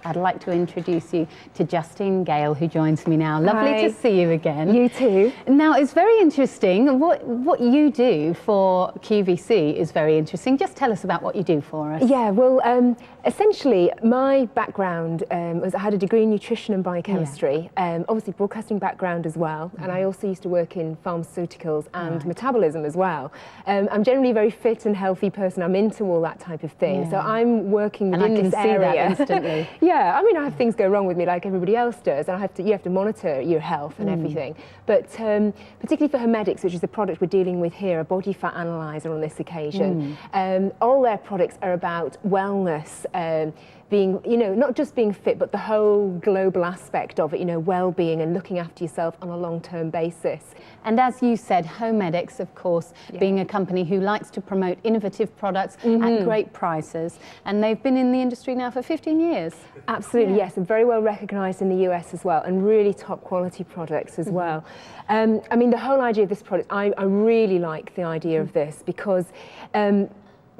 I'd like to introduce you to Justine Gale, who joins me now. Lovely Hi. to see you again. You too. Now, it's very interesting. What you do for QVC is very interesting. Just tell us about what you do for us. Yeah, well, essentially, my background was I had a degree in nutrition and biochemistry, obviously broadcasting background as well, and I also used to work in pharmaceuticals and metabolism as well. I'm generally a very fit and healthy person. I'm into all that type of thing, so I'm working within this area. And I can see that instantly. Yeah, I mean, I have things go wrong with me like everybody else does, and you have to monitor your health and everything. But particularly for HoMedics, which is the product we're dealing with here, a body fat analyzer on this occasion, all their products are about wellness, being, not just being fit, but the whole global aspect of it, well-being and looking after yourself on a long-term basis. And as you said, HoMedics, of course, being a company who likes to promote innovative products at great prices, and they've been in the industry now for 15 years. Absolutely, yes, and very well recognised in the US as well, and really top quality products as well. I mean, the whole idea of this product, I really like the idea of this because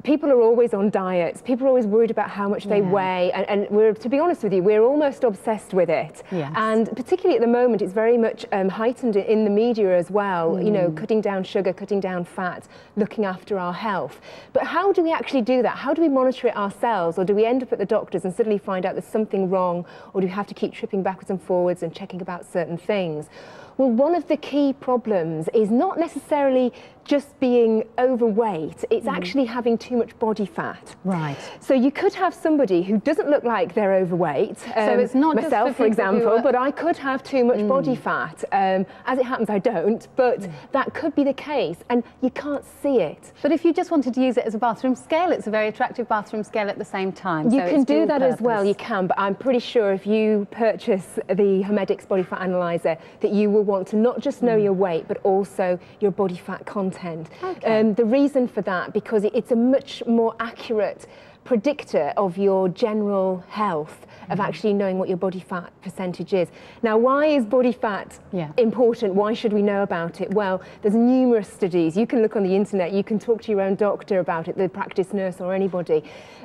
people are always on diets. People are always worried about how much they weigh, and we're, to be honest with you, we're almost obsessed with it. Yes. And particularly at the moment, it's very much heightened in the media as well. Cutting down sugar, cutting down fat, looking after our health. But how do we actually do that? How do we monitor it ourselves, or do we end up at the doctors and suddenly find out there's something wrong, or do we have to keep tripping backwards and forwards and checking about certain things? Well, one of the key problems is not necessarily just being overweight, it's actually having too much body fat. Right. So you could have somebody who doesn't look like they're overweight, so it's not myself, just for example, but I could have too much body fat. As it happens, I don't, but that could be the case, and you can't see it. But if you just wanted to use it as a bathroom scale, it's a very attractive bathroom scale at the same time. You so can it's do dual that purpose. as well, you can, but I'm pretty sure if you purchase the HoMedics Body Fat Analyzer that you will want to not just know your weight, but also your body fat content. Okay. The reason for that, because it's a much more accurate predictor of your general health, of actually knowing what your body fat percentage is. Now, why is body fat important? Why should we know about it? Well, there's numerous studies. You can look on the internet, you can talk to your own doctor about it, the practice nurse or anybody.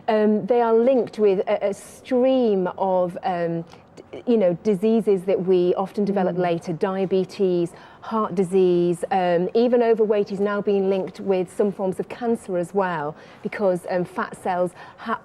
They are linked with a stream of diseases that we often develop later, diabetes, heart disease, even overweight is now being linked with some forms of cancer as well, because fat cells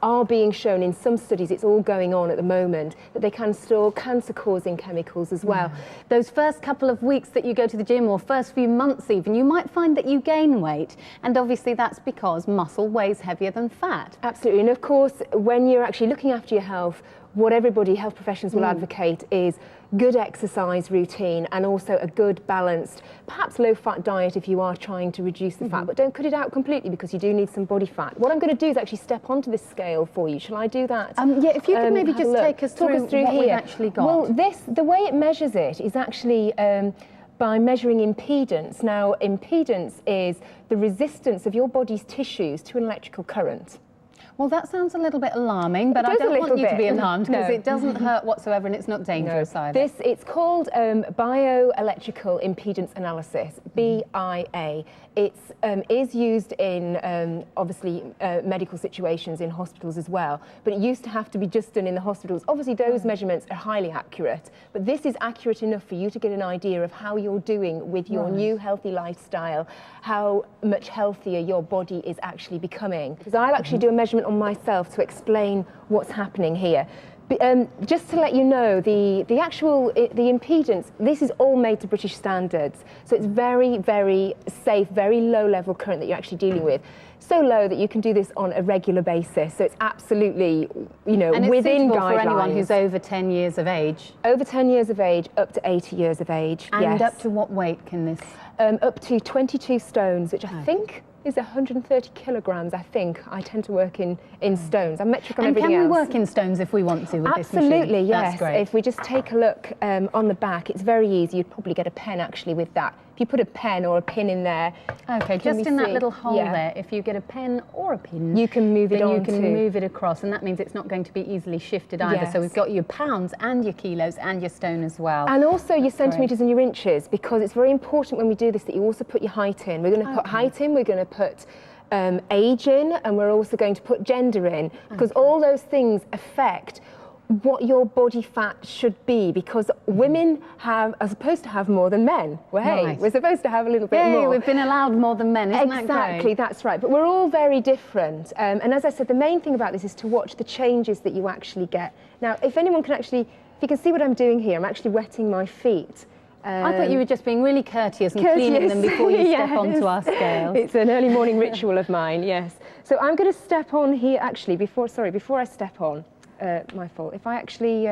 are being shown in some studies, it's all going on at the moment, that they can store cancer-causing chemicals as well. Those first couple of weeks that you go to the gym, or first few months even, you might find that you gain weight, and obviously that's because muscle weighs heavier than fat. Absolutely, and of course, when you're actually looking after your health, what everybody, health professionals, will advocate is good exercise routine and also a good balanced, perhaps low-fat diet if you are trying to reduce the fat, but don't cut it out completely because you do need some body fat. What I'm going to do is actually step onto this scale for you. Shall I do that? Yeah, if you could maybe just talk us through what here. we've actually got. Well, the way it measures it is actually by measuring impedance. Now, impedance is the resistance of your body's tissues to an electrical current. Well, that sounds a little bit alarming, but I don't want you to be alarmed because it doesn't hurt whatsoever and it's not dangerous either. It's called bioelectrical impedance analysis, BIA. It is used in, obviously, medical situations in hospitals as well, but it used to have to be just done in the hospitals. Obviously, those measurements are highly accurate, but this is accurate enough for you to get an idea of how you're doing with your new healthy lifestyle, how much healthier your body is actually becoming. Because I'll actually do a measurement on myself to explain what's happening here. Just to let you know, the impedance, this is all made to British standards, so it's very, very safe, very low level current that you're actually dealing with. So low that you can do this on a regular basis, so it's absolutely, and it's within guidelines. For anyone who's over 10 years of age. Over 10 years of age, up to 80 years of age, and up to what weight can this? Up to 22 stones, which I think is 130 kilograms, I think. I tend to work in stones. I'm metric on everything else. And can we work in stones if we want to with this machine? Absolutely, yes. That's great. If we just take a look on the back, it's very easy. You'd probably get a pen actually with that. If you put a pen or a pin in there. Okay, just in that little hole there, if you get a pen or a pin, you can move it on. You can move it across, and that means it's not going to be easily shifted either. Yes. So we've got your pounds and your kilos and your stone as well. And also your centimetres and your inches, because it's very important when we do this that you also put your height in. We're going to put height in, we're going to put age in, and we're also going to put gender in, because all those things affect what your body fat should be, because women are supposed to have more than men. Well, hey, Right. we're supposed to have a little bit more. We've been allowed more than men, isn't that great? Exactly, that's right. But we're all very different. And as I said, the main thing about this is to watch the changes that you actually get. Now, if anyone can actually, if you can see what I'm doing here, I'm actually wetting my feet. I thought you were just being really courteous and cleaning them before you step onto our scales. It's an early morning ritual of mine, yes. So I'm going to step on here actually before I step on. My fault. If I actually...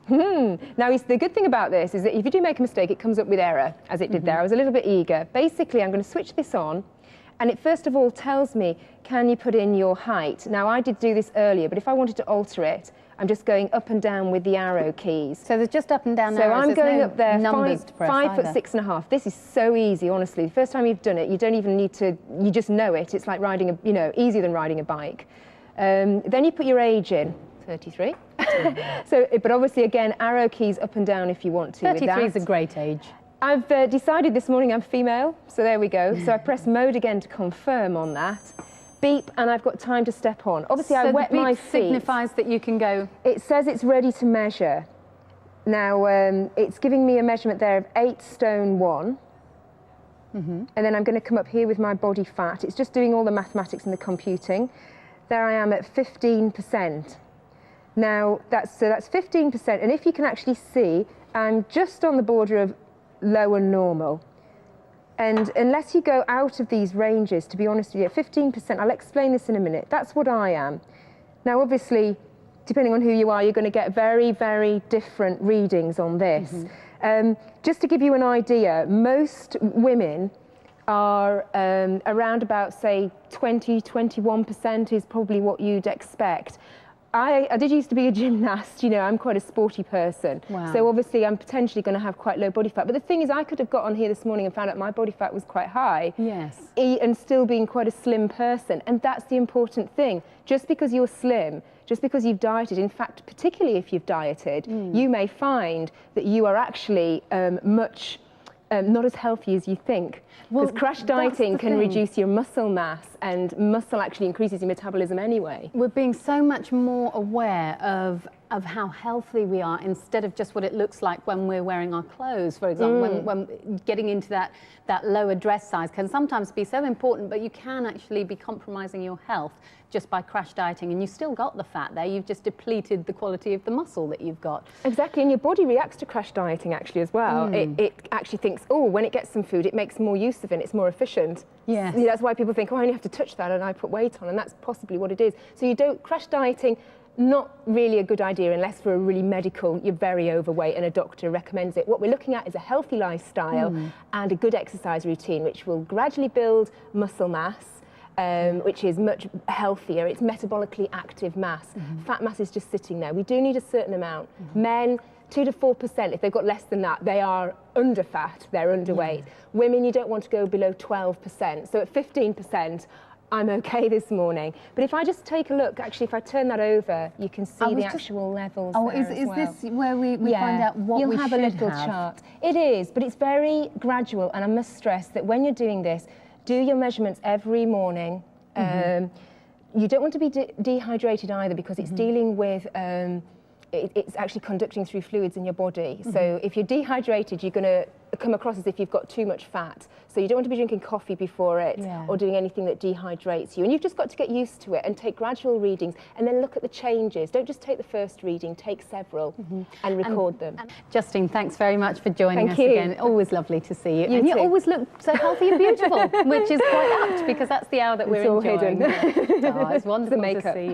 Now, the good thing about this is that if you do make a mistake, it comes up with error, as it did there. I was a little bit eager. Basically, I'm going to switch this on, and it first of all tells me, can you put in your height? Now, I did do this earlier, but if I wanted to alter it, I'm just going up and down with the arrow keys. So there's just up and down So arrows. I'm going up there, numbers to press 5'6.5". This is so easy, honestly. The first time you've done it, you don't even need to, you just know it. It's like riding easier than riding a bike. Then you put your age in, 33. But obviously, again, arrow keys up and down if you want to. 33 is a great age. I've decided this morning I'm female, so there we go. So I press mode again to confirm on that. Beep, and I've got time to step on. Obviously, I wet my feet. Signifies that you can go. It says it's ready to measure. Now, it's giving me a measurement there of 8 stone 1. And then I'm going to come up here with my body fat. It's just doing all the mathematics and the computing. There I am at 15%. Now, that's 15%, and if you can actually see, I'm just on the border of low and normal. And unless you go out of these ranges, to be honest with you, at 15%, I'll explain this in a minute, that's what I am. Now, obviously, depending on who you are, you're going to get very, very different readings on this. Just to give you an idea, most women are around about, say, 20–21% is probably what you'd expect. I did used to be a gymnast, I'm quite a sporty person. Wow. So obviously I'm potentially going to have quite low body fat. But the thing is, I could have got on here this morning and found out my body fat was quite high. Yes. And still being quite a slim person. And that's the important thing. Just because you're slim, just because you've dieted, in fact, particularly if you've dieted, you may find that you are actually much not as healthy as you think. Because crash dieting can reduce your muscle mass, and muscle actually increases your metabolism anyway. We're being so much more aware of how healthy we are instead of just what it looks like when we're wearing our clothes, for example. When getting into that lower dress size can sometimes be so important, but you can actually be compromising your health just by crash dieting, and you still got the fat there, you've just depleted the quality of the muscle that you've got. Exactly, and your body reacts to crash dieting actually as well. It actually thinks, oh, when it gets some food, it makes more use of it, it's more efficient. Yes. That's why people think, oh, I only have to touch that and I put weight on, and that's possibly what it is. So crash dieting, not really a good idea unless for a really medical, you're very overweight and a doctor recommends it. What we're looking at is a healthy lifestyle and a good exercise routine, which will gradually build muscle mass, which is much healthier. It's metabolically active mass. Fat mass is just sitting there. We do need a certain amount. Men, 2 to 4%. If they've got less than that, they are under fat, they're underweight. Women, you don't want to go below 12%. So at 15%, I'm okay this morning. But if I just take a look, actually, if I turn that over, you can see the actual levels there as well. Is this where we find out what we should have? You'll have a little chart. It is, but it's very gradual, and I must stress that when you're doing this, do your measurements every morning. You don't want to be dehydrated either, because it's dealing with it's actually conducting through fluids in your body. So if you're dehydrated, you're going to come across as if you've got too much fat. So you don't want to be drinking coffee before it or doing anything that dehydrates you. And you've just got to get used to it and take gradual readings and then look at the changes. Don't just take the first reading, take several and record them. Justine, thanks very much for joining us again. Always lovely to see you. You and you too. always look so healthy and beautiful, which is quite apt because that's the hour that we're all enjoying. hidden. Oh, it's wonderful to see you.